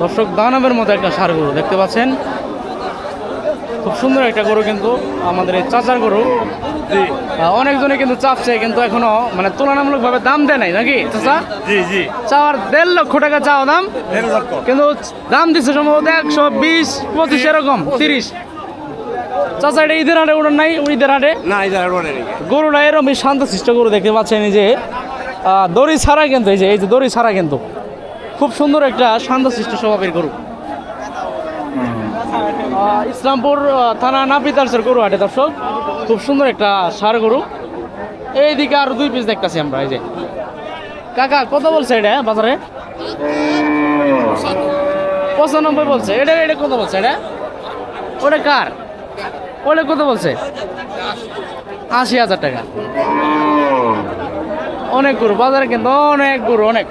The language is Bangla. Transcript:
দর্শক দানবের মতো একটা ষাঁড় গরু দেখতে পাচ্ছেন, খুব সুন্দর একটা গরু, কিন্তু আমাদের এই চাচার গরু। অনেকজনে কিন্তু চাপছে, কিন্তু এখনো মানে তুলনামূলকভাবে দাম দেয় নাই নাকি চাচা? জি জি, চাওয়ার 1.5 লক্ষ টাকা চাওয়া দাম, কিন্তু দাম দিচ্ছে সম্ভবত 120, 25 এরকম 30। চাচা এটা ঈদের হাটে ওঠার নাই? ঈদের হাটে না ইদার বলে নাকি গরুটা এরকম শান্তশিষ্ট গরু দেখতে পাচ্ছেন, এই যে দড়ি ছাড়া, কিন্তু এই যে দড়ি ছাড়া, কিন্তু খুব সুন্দর একটা শান্তশিষ্ট স্বভাবের গরু। ইসলামপুর থানা নাপিতালসের গরু হাটে দর্শক, খুব সুন্দর একটা ষাঁড় গরু। এইদিকে আরো 2 পিস দেখতেছি আমরা। এই যে কাকা কত বলছে এটা বাজারে? 95 বলছে। এটা এটা কত বলছে? এটা ওটা কার? ওটা কত বলছে? 80,000 টাকা। অনেক গরু বাজারে, কিন্তু অনেক গরু, অনেক।